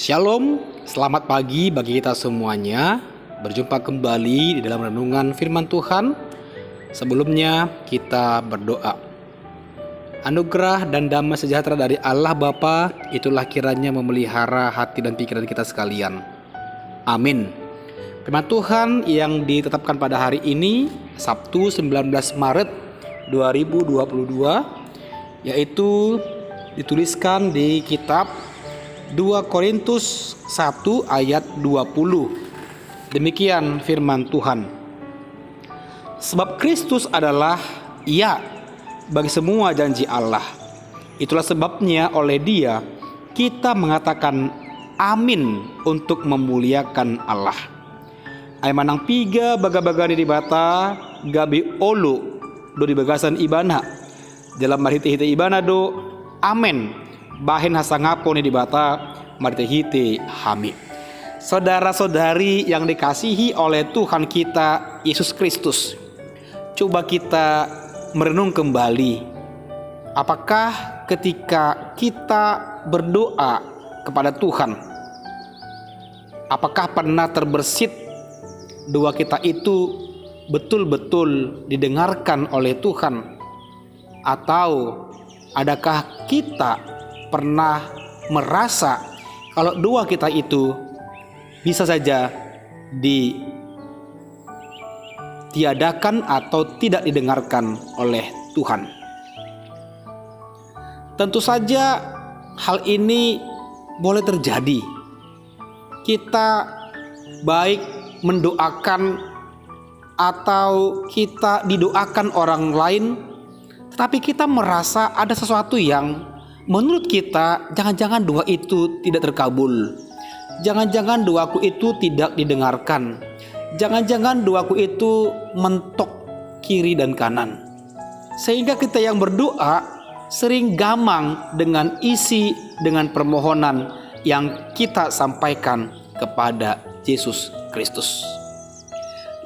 Shalom, selamat pagi bagi kita semuanya. Berjumpa kembali di dalam renungan firman Tuhan. Sebelumnya kita berdoa. Anugerah dan damai sejahtera dari Allah Bapa itulah kiranya memelihara hati dan pikiran kita sekalian. Amin. Firman Tuhan yang ditetapkan pada hari ini, Sabtu 19 Maret 2022, yaitu dituliskan di kitab 2 Korintus 1 ayat 20. Demikian firman Tuhan. Sebab Kristus adalah ya bagi semua janji Allah. Itulah sebabnya oleh Dia kita mengatakan amin untuk memuliakan Allah. Ay manang piga baga-baga di bata gabi olu do di bagasan ibana. Dalam marhite-hite ibana do amen. Bahin hasangapone di bata martehite hami. Saudara-saudari yang dikasihi oleh Tuhan kita Yesus Kristus, coba kita merenung kembali. Apakah ketika kita berdoa kepada Tuhan, apakah pernah terbersit doa kita itu betul-betul didengarkan oleh Tuhan? Atau adakah kita pernah merasa kalau doa kita itu bisa saja ditiadakan atau tidak didengarkan oleh Tuhan? Tentu saja hal ini boleh terjadi. Kita baik mendoakan atau kita didoakan orang lain, tetapi kita merasa ada sesuatu yang menurut kita, jangan-jangan doa itu tidak terkabul. Jangan-jangan doaku itu tidak didengarkan. Jangan-jangan doaku itu mentok kiri dan kanan. Sehingga kita yang berdoa sering gamang dengan dengan permohonan yang kita sampaikan kepada Yesus Kristus.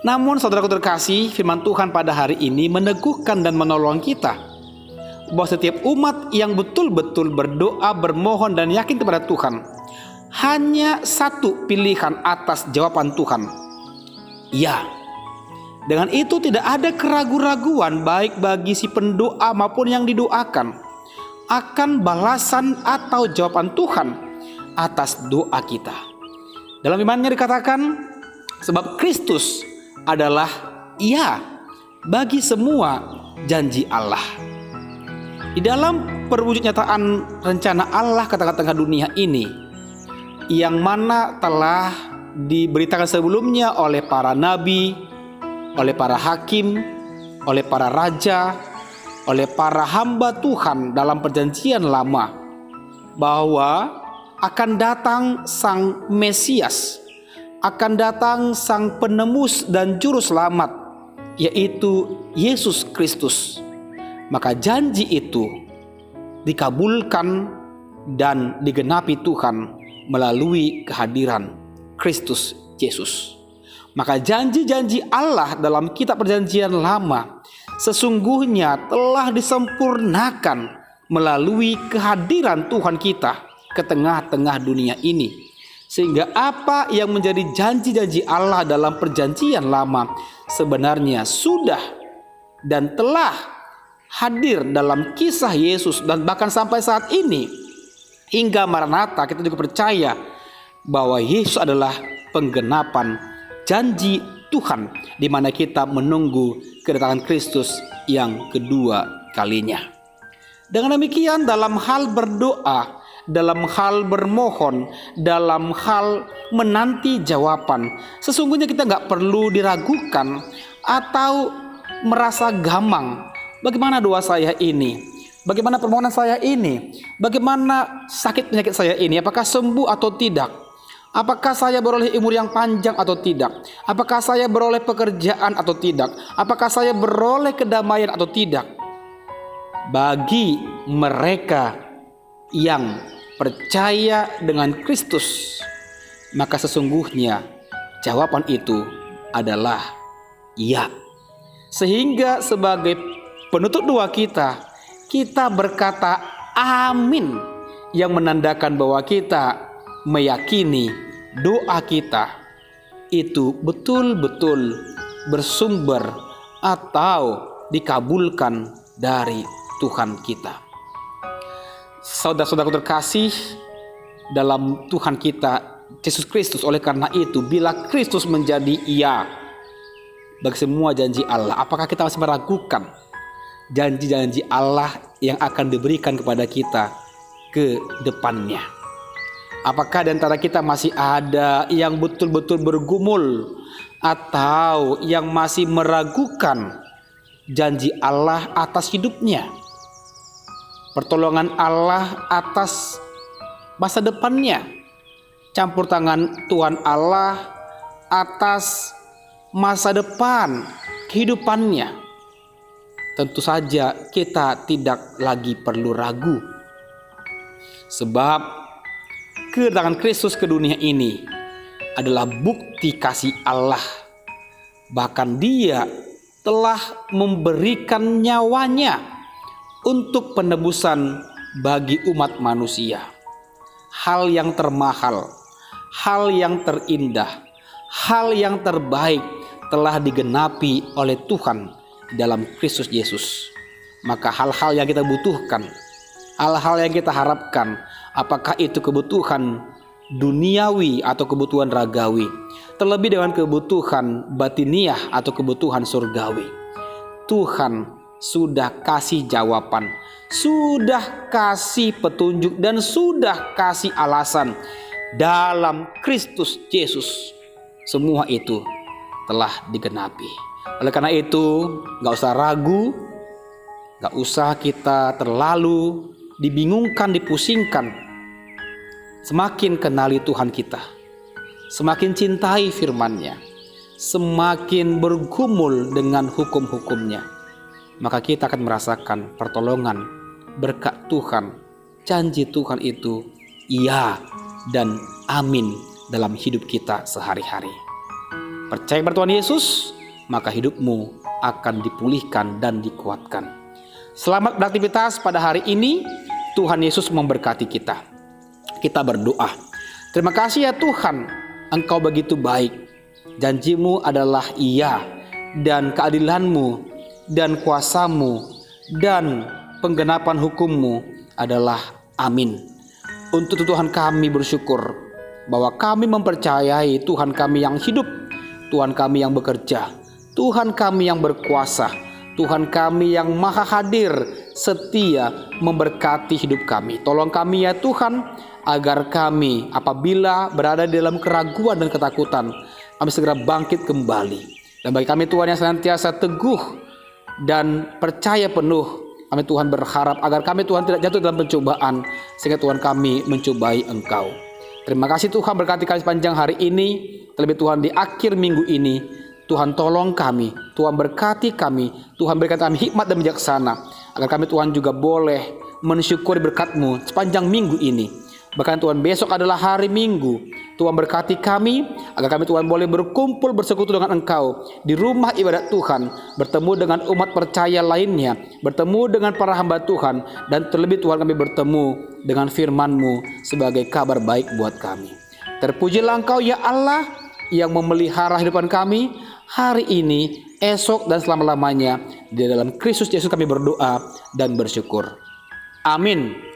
Namun saudaraku terkasih, firman Tuhan pada hari ini meneguhkan dan menolong kita bahwa setiap umat yang betul-betul berdoa, bermohon dan yakin kepada Tuhan, hanya satu pilihan atas jawaban Tuhan, ya. Dengan itu tidak ada keraguan-raguan baik bagi si pendoa maupun yang didoakan akan balasan atau jawaban Tuhan atas doa kita. Dalam imannya dikatakan, sebab Kristus adalah ya bagi semua janji Allah. Di dalam perwujud nyataan rencana Allah ke tengah-tengah dunia ini, yang mana telah diberitakan sebelumnya oleh para nabi, oleh para hakim, oleh para raja, oleh para hamba Tuhan dalam perjanjian lama, bahwa akan datang Sang Mesias, akan datang Sang Penebus dan Juru Selamat, yaitu Yesus Kristus. Maka janji itu dikabulkan dan digenapi Tuhan melalui kehadiran Kristus Yesus. Maka janji-janji Allah dalam kitab perjanjian lama sesungguhnya telah disempurnakan melalui kehadiran Tuhan kita ke tengah-tengah dunia ini. Sehingga apa yang menjadi janji-janji Allah dalam perjanjian lama sebenarnya sudah dan telah hadir dalam kisah Yesus, dan bahkan sampai saat ini hingga Maranatha kita juga percaya bahwa Yesus adalah penggenapan janji Tuhan, di mana kita menunggu kedatangan Kristus yang kedua kalinya. Dengan demikian, dalam hal berdoa, dalam hal bermohon, dalam hal menanti jawaban, sesungguhnya kita nggak perlu diragukan atau merasa gamang. Bagaimana doa saya ini? Bagaimana permohonan saya ini? Bagaimana sakit penyakit saya ini? Apakah sembuh atau tidak? Apakah saya beroleh umur yang panjang atau tidak? Apakah saya beroleh pekerjaan atau tidak? Apakah saya beroleh kedamaian atau tidak? Bagi mereka yang percaya dengan Kristus, maka sesungguhnya jawaban itu adalah ya. Sehingga sebagai penutup doa kita berkata amin, yang menandakan bahwa kita meyakini doa kita itu betul-betul bersumber atau dikabulkan dari Tuhan kita. Saudara-saudaraku terkasih dalam Tuhan kita Yesus Kristus, oleh karena itu bila Kristus menjadi iya bagi semua janji Allah, apakah kita masih meragukan janji-janji Allah yang akan diberikan kepada kita ke depannya? Apakah di antara kita masih ada yang betul-betul bergumul atau yang masih meragukan janji Allah atas hidupnya, pertolongan Allah atas masa depannya, campur tangan Tuhan Allah atas masa depan kehidupannya? Tentu saja kita tidak lagi perlu ragu, sebab kedatangan Kristus ke dunia ini adalah bukti kasih Allah. Bahkan Dia telah memberikan nyawanya untuk penebusan bagi umat manusia. Hal yang termahal, hal yang terindah, hal yang terbaik telah digenapi oleh Tuhan dalam Kristus Yesus. Maka hal-hal yang kita butuhkan, hal-hal yang kita harapkan, apakah itu kebutuhan duniawi atau kebutuhan ragawi, terlebih dengan kebutuhan batiniah atau kebutuhan surgawi, Tuhan sudah kasih jawaban, sudah kasih petunjuk, dan sudah kasih alasan dalam Kristus Yesus. Semua itu telah digenapi. Oleh karena itu, gak usah ragu, gak usah kita terlalu dibingungkan, dipusingkan. Semakin kenali Tuhan kita, semakin cintai firman-Nya, semakin bergumul dengan hukum-hukum-Nya, maka kita akan merasakan pertolongan, berkat Tuhan, janji Tuhan itu iya dan amin dalam hidup kita sehari-hari. Percaya pada Tuhan Yesus, maka hidupmu akan dipulihkan dan dikuatkan. Selamat beraktivitas pada hari ini. Tuhan Yesus memberkati kita. Kita berdoa. Terima kasih ya Tuhan, Engkau begitu baik. Janjimu adalah iya, dan keadilanmu dan kuasamu dan penggenapan hukummu adalah amin. Untuk itu Tuhan kami bersyukur bahwa kami mempercayai Tuhan kami yang hidup, Tuhan kami yang bekerja, Tuhan kami yang berkuasa, Tuhan kami yang maha hadir, setia memberkati hidup kami. Tolong kami ya Tuhan, agar kami apabila berada di dalam keraguan dan ketakutan, kami segera bangkit kembali. Dan bagi kami Tuhan yang senantiasa teguh dan percaya penuh, kami Tuhan berharap agar kami Tuhan tidak jatuh dalam pencobaan, sehingga Tuhan kami mencobai Engkau. Terima kasih Tuhan, berkati kami sepanjang hari ini, terlebih Tuhan di akhir minggu ini. Tuhan tolong kami, Tuhan berkati kami, Tuhan berikan kami hikmat dan bijaksana, agar kami Tuhan juga boleh mensyukuri berkat-Mu sepanjang minggu ini. Bahkan Tuhan besok adalah hari Minggu. Tuhan berkati kami, agar kami Tuhan boleh berkumpul bersekutu dengan Engkau di rumah ibadat Tuhan, bertemu dengan umat percaya lainnya, bertemu dengan para hamba Tuhan, dan terlebih Tuhan kami bertemu dengan firman-Mu sebagai kabar baik buat kami. Terpujilah Engkau ya Allah yang memelihara kehidupan kami hari ini, esok, dan selama-lamanya. Di dalam Kristus Yesus kami berdoa dan bersyukur. Amin.